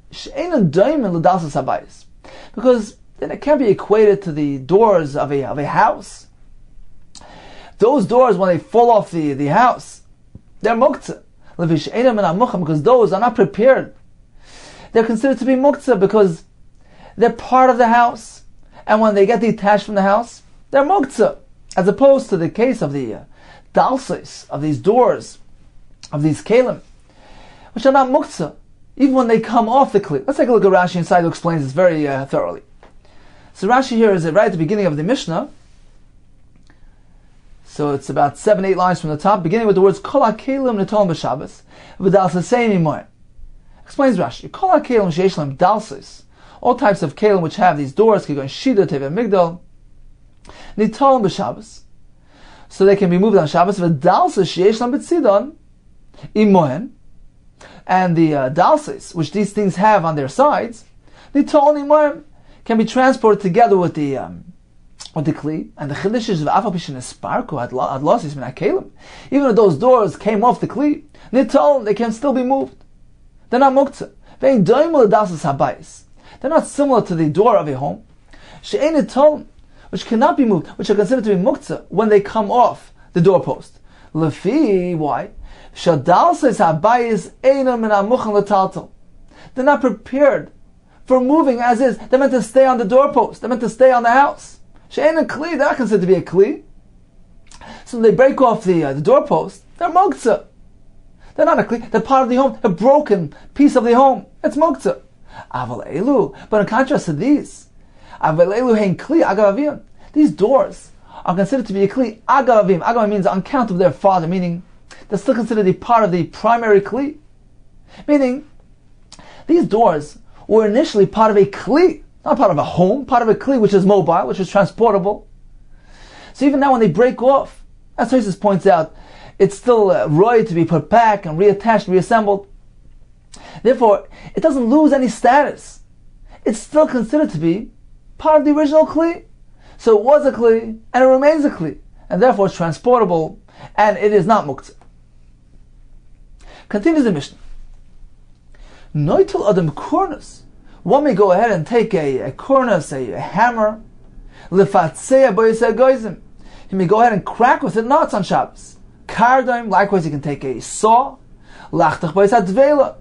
Because then it can't be equated to the doors of a house. Those doors, when they fall off the house, they're muktzah. Because those are not prepared. They're considered to be muktzah because they're part of the house, and when they get detached from the house, they're muktzah. As opposed to the case of the dalsis, of these doors, of these kelim, which are not muktzah, even when they come off the kli. Let's take a look at Rashi inside, who explains this very thoroughly. So Rashi here is right at the beginning of the Mishnah. So it's about 7-8 lines from the top, beginning with the words Kol ha'kelim nitolim b'Shabbos v'dalsasei mimoy. Explains Rashi, Kol ha'kelim sheyesh lehem dalsis, all types of kelim which have these doors, kigon shida, teva, migdal, nitolim b'Shabbos, so they can be moved on Shabbos. V'dalsis sheyesh lehem b'tzidon imohen, and the dalsis which these things have on their sides, nitolim imohen, can be transported together with the of the kli, and the chiddush is v'afal pishin esparku had losses min hakelim. Even if those doors came off the kli, nitol, they can still be moved. They're not muktzah. Vein doimel dasas habayis. They're not similar to the door of a home. She'ein nitol, which cannot be moved, which are considered to be muktzah when they come off the doorpost. Lefi, why? Shadalses habayis einam min hamuchan letaltal. They're not prepared for moving as is. They're meant to stay on the doorpost. They're meant to stay on the house. She'ein a kli, they're not considered to be a kli. So when they break off the doorpost, they're muktzah. They're not a kli. They're part of the home. A broken piece of the home. It's muktzah. Aval elu. But in contrast to these, aval elu hein kli agav avim. These doors are considered to be a kli agav avim. Agav means on account of their father, meaning they're still considered a part of the primary kli. Meaning, these doors were initially part of a kli, not part of a home, part of a kli which is mobile, which is transportable. So even now when they break off, as Tosis points out, it's still right to be put back and reattached, reassembled. Therefore, it doesn't lose any status. It's still considered to be part of the original kli. So it was a kli, and it remains a kli, and therefore it's transportable, and it is not muktzah. Continues the Mishnah. Noitul adam kornus. One may go ahead and take a kornus, a hammer, lefatzea boyisei goizim. He may go ahead and crack with it nuts on Shabbos. Kardaim, likewise, he can take a saw, lachtach boyisei dvela,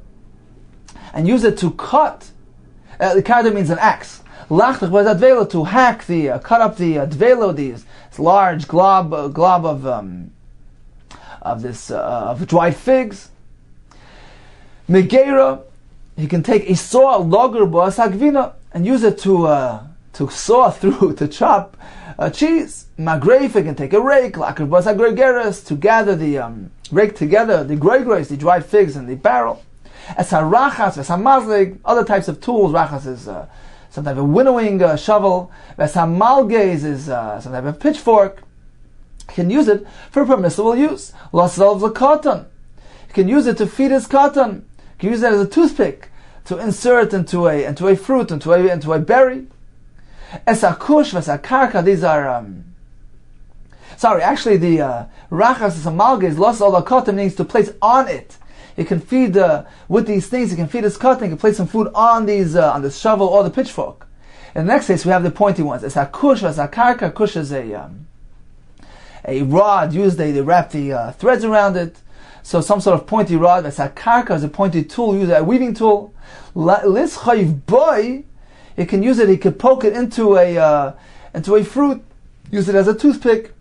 and use it to cut. The kardaim means an axe. Lachtach boyisei dvela, to hack cut up the dvelo, this large glob of dried figs. Megera, he can take a saw, lager b'as hagvina, and use it to saw through, to chop cheese. Magreif, he can take a rake, lager b'as hagregeres, to gather rake together the gregeres, the dried figs in the barrel. As harachas, as hamazlig, other types of tools. Rachas is some type of winnowing shovel. As hamalges is some type of pitchfork. He can use it for permissible use. Lasalv l'katan, he can use it to feed his cotton. You can use that as a toothpick to insert into a fruit, into a berry. Esakush v'esakarka, these are actually the rachas samalges los olakotim means to place on it. You can feed with these things. You can feed his cotton. You can place some food on these on the shovel or the pitchfork. In the next case, we have the pointy ones. Esakush v'esakarka. Kush is a rod used. They wrap the threads around it. So some sort of pointy rod. Sakarka is a pointy tool, use a weaving tool. Lischayiv boy, he can use it. He can poke it into a fruit. Use it as a toothpick.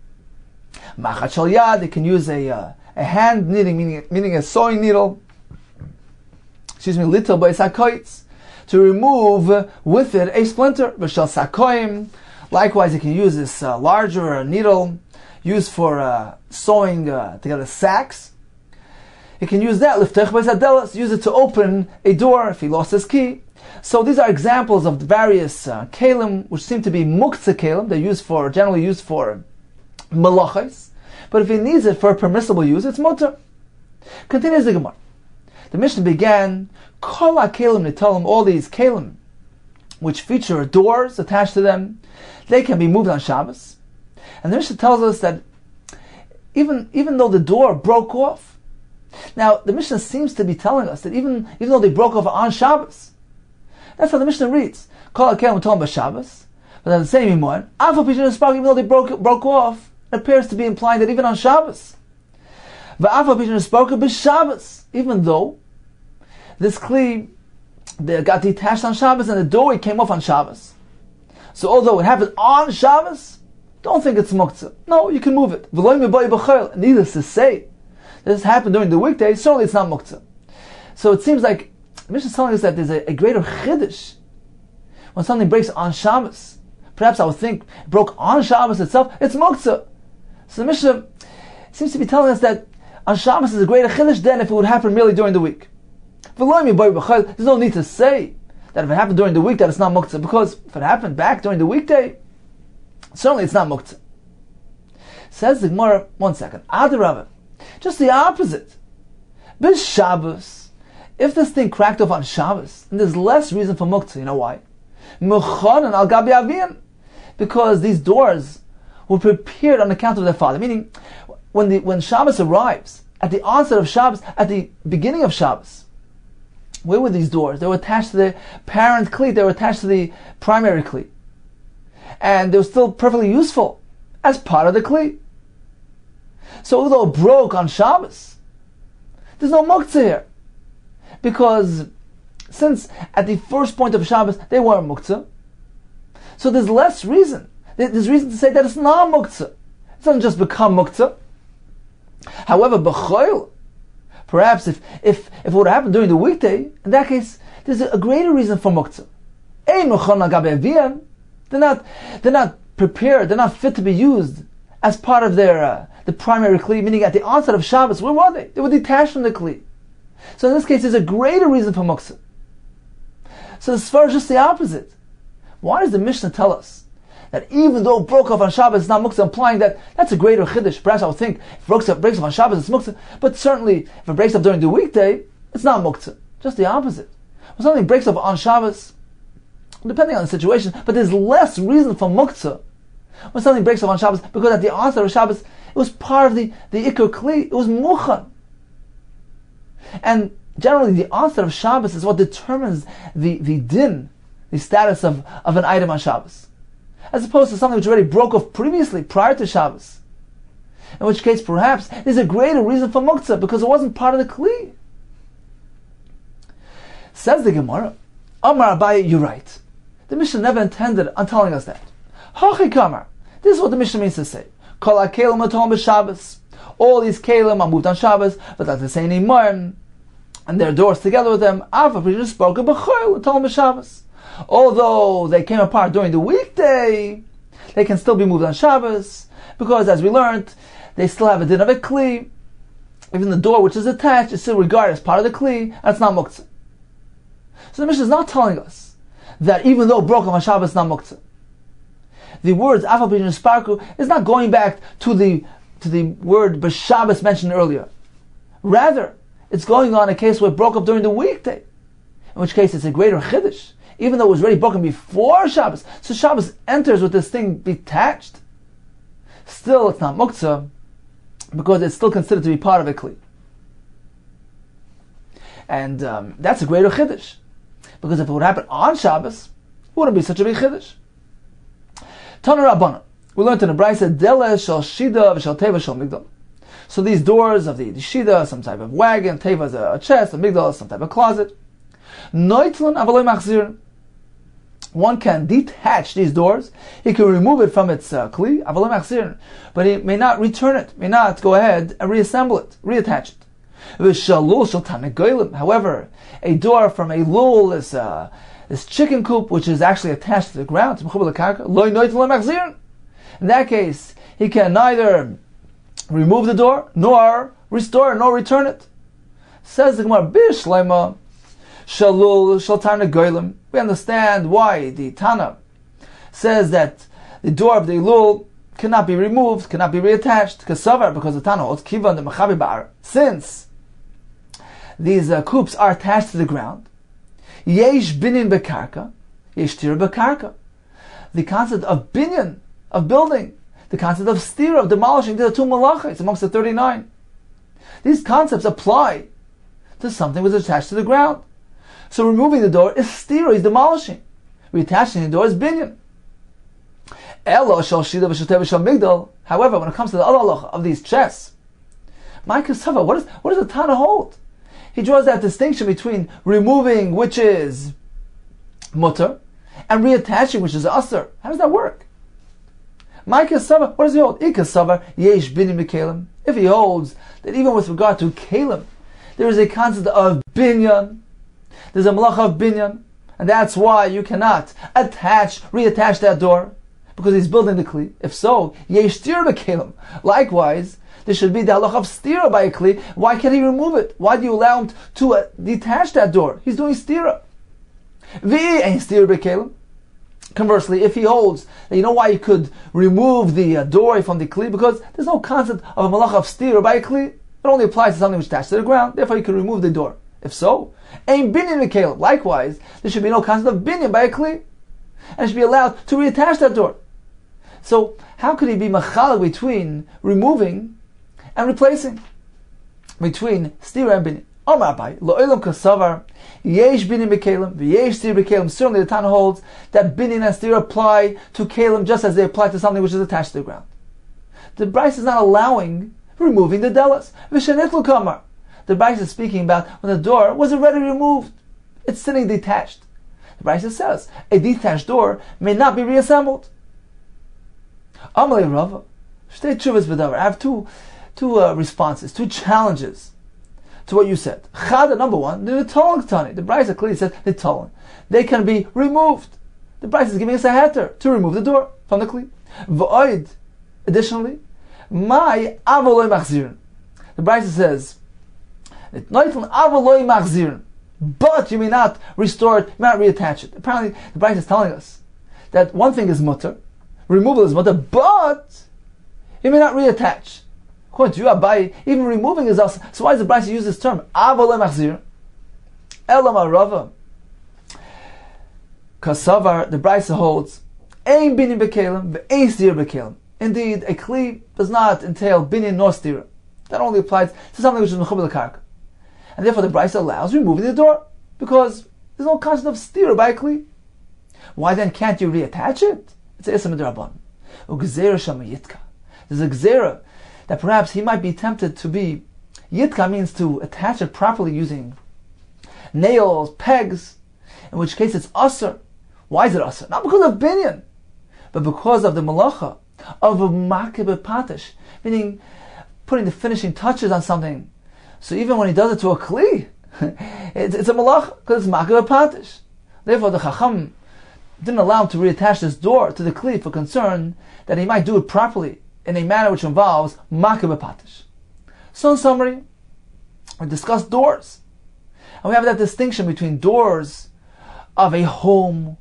Machat shel yad, he can use a hand kneading, meaning a sewing needle. Little by sakoitz, to remove with it a splinter. V'shel sakoim, likewise he can use this larger needle used for sewing together sacks. He can use that, liftech b'sadelas, use it to open a door if he lost his key. So these are examples of the various kelim which seem to be muktzah kelim. They're generally used for malachos. But if he needs it for permissible use, it's mutter. Continues the Gemara. The Mishnah began, kol ha-kelim nitalim, all these kelim which feature doors attached to them, they can be moved on Shabbos. And the Mishnah tells us that even though the door broke off, now, the Mishnah seems to be telling us that even though they broke off on Shabbos, that's how the Mishnah reads. Kol ha-kelim nitalim b'Shabbos, but at the same time, even though they broke off, it appears to be implying that even on Shabbos, b'Shabbos, even though this kli got detached on Shabbos and the doorway came off on Shabbos, so although it happened on Shabbos, don't think it's muktzah. No, you can move it. Needless to say, this happened during the weekday, certainly it's not muktzah. So it seems like the Mishnah is telling us that there's a greater chiddush when something breaks on Shabbos. Perhaps I would think it broke on Shabbos itself, it's muktzah. So the Mishnah seems to be telling us that on Shabbos is a greater chiddush than if it would happen merely during the week. There's no need to say that if it happened during the week that it's not muktzah, because if it happened back during the weekday, certainly it's not muktzah. Says the Gemara, one second, Adarabah, just the opposite. B'Shabbos, if this thing cracked off on Shabbos, then there's less reason for muktzah. You know why? Mechonan al gabi avian, because these doors were prepared on account of their father. Meaning, when Shabbos arrives, at the onset of Shabbos, at the beginning of Shabbos, where were these doors? They were attached to the parent kli, they were attached to the primary kli. And they were still perfectly useful as part of the kli. So although it broke on Shabbos, there's no muktzah here. Because since at the first point of Shabbos they weren't muktzah, so there's less reason. There's reason to say that it's not muktzah. It doesn't just become muktzah. However, b'choil, perhaps if it would have happened during the weekday, in that case, there's a greater reason for muktzah. They're not prepared, they're not fit to be used as part of their the primary kli, meaning at the onset of Shabbos, where were they? They were detached from the kli. So in this case, there's a greater reason for muktzah. So the Svar is just the opposite. Why does the Mishnah tell us that even though it broke off on Shabbos, it's not muktzah, implying that that's a greater chiddush? Perhaps I would think if it breaks off on Shabbos, it's muktzah, but certainly if it breaks off during the weekday, it's not muktzah. Just the opposite. When something breaks off on Shabbos, depending on the situation, but there's less reason for muktzah when something breaks off on Shabbos, because at the onset of Shabbos, it was part of the ikar kli, it was muchan. And generally the onset of Shabbos is what determines the din, the status of an item on Shabbos, as opposed to something which already broke off previously, prior to Shabbos. In which case, perhaps, there's a greater reason for muktzah, because it wasn't part of the kli. Says the Gemara, Amar Abaye, you're right. The Mishnah never intended on telling us that. Hachi kamar. This is what the Mishnah means to say. Kol ha-kelim atom b'Shabbos. All these kelim are moved on Shabbos, but that's the same anymore. And their doors together with them. Although they came apart during the weekday, they can still be moved on Shabbos, because as we learned, they still have a din of a kli. Even the door which is attached is still regarded as part of the kli, and it's not muktzah. So the Mishnah is not telling us that even though it broke on Shabbos, it's not muktzah. The words afal pi nisparku is not going back to the word b'Shabbos mentioned earlier. Rather, it's going on a case where it broke up during the weekday, in which case it's a greater chiddush, even though it was already broken before Shabbos. So Shabbos enters with this thing detached. Still, it's not muktzah, because it's still considered to be part of a kli. And that's a greater chiddush, because if it would happen on Shabbos, it wouldn't be such a big chiddush. Tana Rabbana, we learned in the Brayse, Dele shel shida v'shel teva shel migdal. So these doors of the shida, some type of wagon, teva is a chest, a migdal is some type of closet. Noitlun avaloi machzir. One can detach these doors. He can remove it from its kli, avaloi machzir, but he may not return it, may not go ahead and reassemble it, reattach it. V'shalul shel tanei goyim. However, a door from a lul is this chicken coop, which is actually attached to the ground, in that case, he can neither remove the door, nor restore it, nor return it. Says the Gemara, Bishleima, Shalul, Shaltana Goyim. We understand why the Tana says that the door of the Lul cannot be removed, cannot be reattached, because the Tana holds Kivan the Mechabi Bar. Since these coops are attached to the ground, Yesh binyan bekarka, yesh stira bekarka. The concept of binyan, of building, the concept of stira, of demolishing, these are two malachas amongst the 39. These concepts apply to something which is attached to the ground. So removing the door is stira, is demolishing. Reattaching the door is binyan. Elo shel shida v'shel teva shel migdal. However, when it comes to the other halacha of these chests, what does the Tana hold? He draws that distinction between removing, which is mutter, and reattaching, which is asr. How does that work? What does he hold? Yesh binyan b'kelim. If he holds that even with regard to kelim, there is a concept of binyan, there's a malacha of binyan, and that's why you cannot reattach that door, because he's building the kli. If so, yesh stira b'kelim. Likewise, there should be the halach of stira by a kli. Why can't he remove it? Why do you allow him to detach that door? He's doing stira. Ain't stira b'kelim. Conversely, if he holds that you know why you could remove the door from the kli, because there's no concept of a malach of stira by a kli. It only applies to something which is attached to the ground. Therefore, you can remove the door. If so, ain't binyan b'kelim. Likewise, there should be no concept of binyan by a kli, and it should be allowed to reattach that door. So how could he be machalek between removing and replacing? Between stira and binin. Omar Abai, lo'olam kasavar, yesh binin bekelim, v'yesh stira bekelim. Certainly the Tana holds that binin and stira apply to kelim just as they apply to something which is attached to the ground. The Bryce is not allowing removing the delas. V'shenitlu kamar. The Bryce is speaking about when the door was already removed. It's sitting detached. The Bryce says a detached door may not be reassembled. Amalei Rava, shtei tshuvas b'davar. I have two responses, two challenges to what you said. Chada, number one, the Nitolan Tani. The Bryce clearly says Nitolan. They can be removed. The Bryce is giving us a heter to remove the door from the Kli. V'oid, additionally, my avoloi machzirin. The Bryce says, Nitolan avoloi machzirin. But you may not restore it, you may not reattach it. Apparently, the Bryce is telling us that one thing is mutter, removal is mutter, but you may not reattach. According to you, Abai, even removing is us. So why does the Bryce use this term? Avolei machzir. Elam arava. Kasavar, the Bryce holds, ein binin bekelim, ve'ein stira bekelim. Indeed, a kli does not entail binin nor stira. That only applies to something which is mechuber l'karka. And therefore the Bryce allows removing the door, because there's no concept of stira by a kli. Why then can't you reattach it? It's a isam d'rabban. Ugzeira shama yitka. There's a gzeira that perhaps he might be tempted to be. Yitka means to attach it properly using nails, pegs, in which case it's usr. Why is it usr? Not because of binyan, but because of the malacha of a makeh patish, meaning putting the finishing touches on something. So even when he does it to a kli, it's a malacha because it's makeh patish. Therefore the chacham didn't allow him to reattach this door to the kli for concern that he might do it properly in a manner which involves makeh patish. So in summary, we discussed doors. And we have that distinction between doors of a home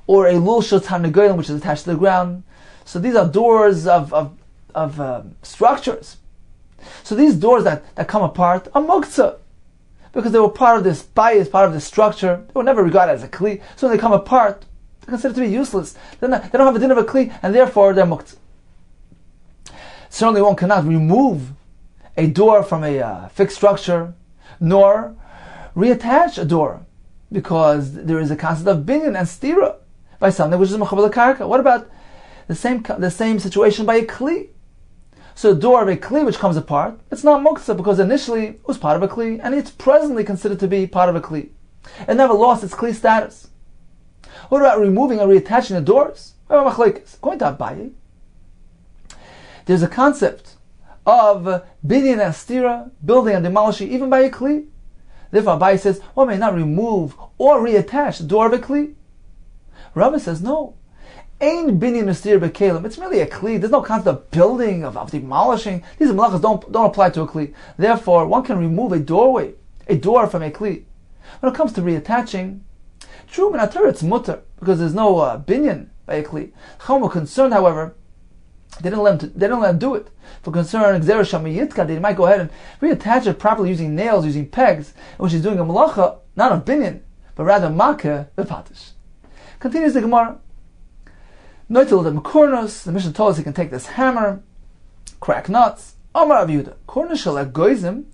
or a lul shel tarnagolim, which is attached to the ground. So these are doors of structures. So these doors that come apart are muktzah, because they were part of this bayis, part of this structure. They were never regarded as a kli. So when they come apart, they're considered to be useless. They don't have a din of a kli, and therefore they're muktzah. Certainly one cannot remove a door from a fixed structure, nor reattach a door, because there is a concept of binyan and stira by something which is mechuber l'karka. What about the same situation by a kli? So the door of a kli which comes apart, it's not muktzah, because initially it was part of a kli, and it's presently considered to be part of a kli. It never lost its kli status. What about removing and reattaching the doors? According to Abaye, there's a concept of binyan and stira, building and demolishing, even by a kli. Therefore, Abaye says, one may not remove or reattach the door of a kli. Rava says, no. Ain't binyan and stira bekelim. It's merely a kli. There's no concept of building, of demolishing. These malachas don't apply to a kli. Therefore, one can remove a door from a kli. When it comes to reattaching, true, in Torah it's mutter, because there's no binyan by a kli. Chacham were concerned, however, they didn't let him do it. For concern, Gzera Shama Yitka, they might go ahead and reattach it properly using nails, using pegs, in which he's doing a malacha, not of binyan, but rather makeh b'patish. Continues the Gemara. Noitel the Mekornos, the Mishnah told us he can take this hammer, crack nuts. Omar Rav Yehuda, Kornos shel hagoyzim,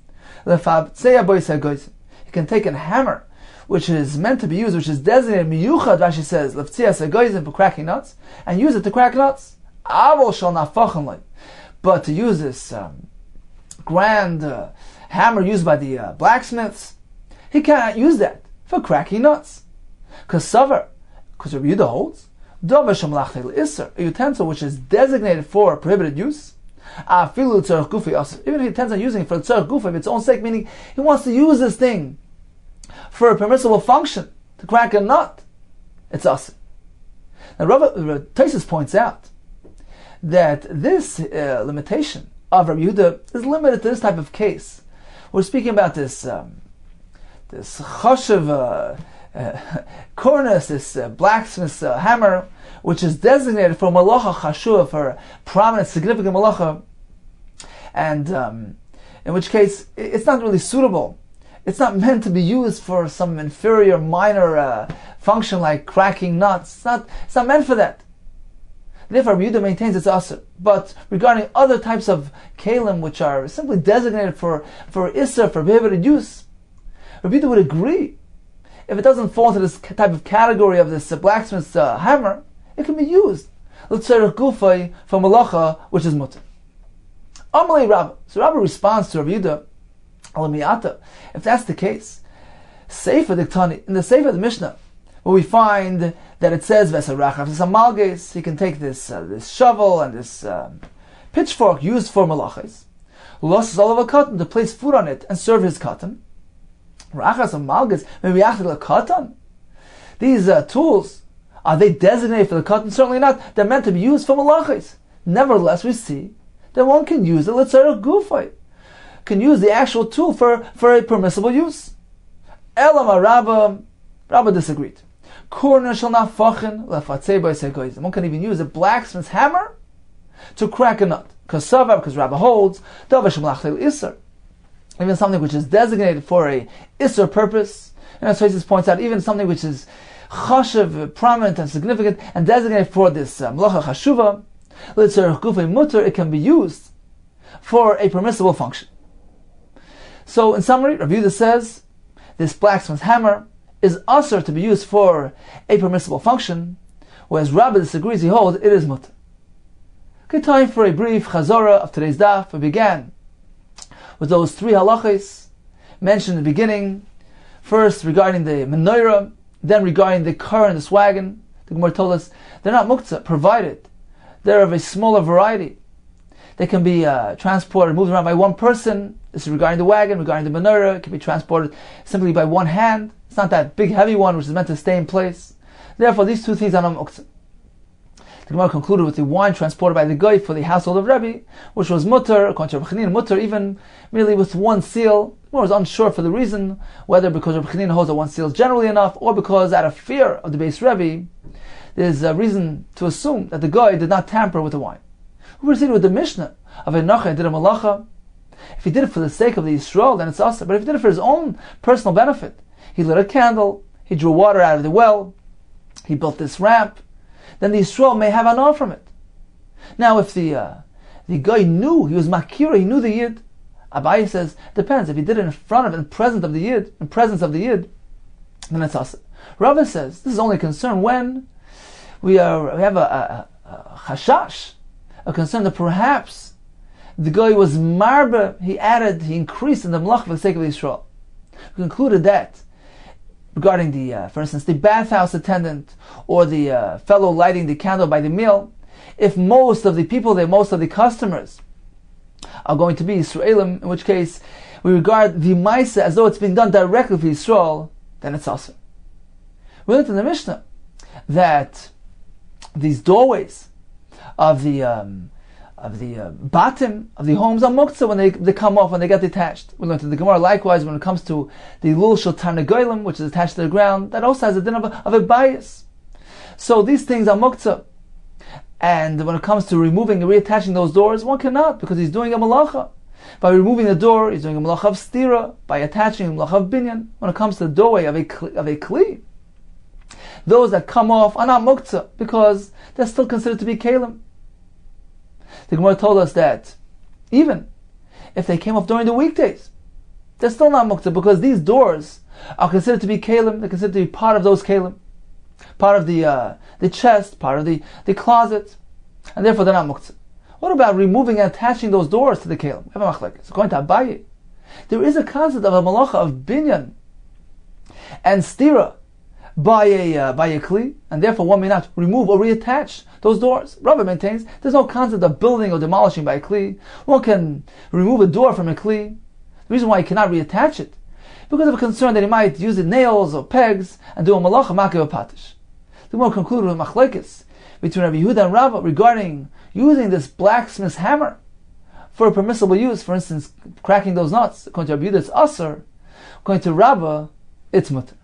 lefab tzeya bois hagoyzim. He can take a hammer, which is meant to be used, which is designated miyuchad, Rashi says, leftziyas hagoyzim, for cracking nuts, and use it to crack nuts. Avol shel nafachan loy. But to use this grand hammer used by the blacksmiths, he cannot use that for cracking nuts. Because Rabbi Yehuda holds, a utensil which is designated for prohibited use, even if he intends on using it for tzarech gufa, of its own sake, meaning he wants to use this thing for a permissible function, to crack a nut, it's us. Now Taisus points out that this limitation of Rabbi Yehuda is limited to this type of case. We're speaking about this chashav cornice, this blacksmith's hammer, which is designated for malacha chashuv, for a prominent, significant malacha, and in which case it's not really suitable. It's not meant to be used for some inferior, minor function like cracking nuts. It's not meant for that. Therefore, Rabbi Yehuda maintains it's asr. But regarding other types of kalim, which are simply designated for isser, for prohibited use, Rabbi Yehuda would agree. If it doesn't fall into this type of category of this blacksmith's hammer, it can be used. L'tzarech gufay for malacha, which is mutter. Amalei Rabba. So Rabba responds to Rabbi Yehuda, Alamiyata. If that's the case, Sefer Diktani, in the Sefer of the Mishnah, where we find that it says Vesarachaf, this amalges, he can take this shovel and this pitchfork used for malachas, losses all of a cotton to place food on it and serve his cotton. Rachas amalges, maybe after the cotton. These tools, are they designated for the cotton? Certainly not. They're meant to be used for malachas. Nevertheless, we see that one can use the L'tzarech gufay, can use the actual tool for a permissible use. Elama Rabba disagreed. One can even use a blacksmith's hammer to crack a nut. Because Rabba holds, even something which is designated for a isser purpose, and as Tosfos points out, even something which is chashuv, prominent and significant, and designated for this malacha chashuva, L'tzarech gufay mutter, it can be used for a permissible function. So, in summary, Rabbi Yehuda says this blacksmith's hammer is usher to be used for a permissible function, whereas Rabbi disagrees, he holds it is mutter. Okay, time for a brief chazorah of today's daf. We began with those three halachas mentioned in the beginning. First, regarding the menorah, then regarding the car and this wagon. The Gemara told us they're not muktzah, provided they're of a smaller variety. They can be transported, moved around by one person. This is regarding the wagon. Regarding the menorah, it can be transported simply by one hand. It's not that big, heavy one which is meant to stay in place. Therefore, these two things are not muktzah. The Gemara concluded with the wine transported by the goy for the household of Rebbe, which was mutter, according to Rabbi Chanina, mutter even merely with one seal. The Gemara was unsure for the reason, whether because Rabbi Chanina holds that one seal is generally enough, or because out of fear of the base Rebbe, there's a reason to assume that the goy did not tamper with the wine. We proceeded with the Mishnah of Enocha did a malacha. If he did it for the sake of the Yisrael, then it's asa. But if he did it for his own personal benefit, he lit a candle, he drew water out of the well, he built this ramp, then the Yisrael may have anah from it. Now, if the guy knew, he was makira, he knew the Yid, Abaye says, depends. If he did it in presence of the Yid, then it's asa. Rava says, this is only a concern when we have a chashash, a concern that perhaps the guy was marba, he increased in the malach for the sake of Yisrael. We concluded that regarding the, for instance, the bathhouse attendant or the fellow lighting the candle by the meal, if most of the people there, most of the customers are going to be Yisraelim, in which case we regard the Maisa as though it's being done directly for Yisrael, then it's also. We learned in the Mishnah that these doorways of the batim of the homes are muktzah when they come off, when they get detached. We learned in the Gemara likewise when it comes to the lul shel tarnagolim, which is attached to the ground, that also has a din of a bias. So these things are muktzah. And when it comes to removing and reattaching those doors, one cannot, because he's doing a malacha. By removing the door, he's doing a malacha of stira. By attaching a malacha of binyan. When it comes to the doorway of a kli, those that come off are not muktzah, because they're still considered to be kalim. The Gemara told us that even if they came off during the weekdays, they're still not muktzah, because these doors are considered to be kalim. They're considered to be part of those kalim, part of the chest, part of the closet, and therefore they're not muktzah. What about removing and attaching those doors to the kalim? So according to Abaye, there is a concept of a malacha of binyan and stira by a kli, and therefore one may not remove or reattach those doors. Rava maintains there's no concept of building or demolishing by a kli. One can remove a door from a kli. The reason why he cannot reattach it, because of a concern that he might use the nails or pegs and do a malacha makiv patish. The more concluded with machlekes between Rabbi Yehuda and Rava regarding using this blacksmith's hammer for a permissible use, for instance, cracking those nuts. According to Rabbi Yehuda, it's asur. According to Rava, it's mutter.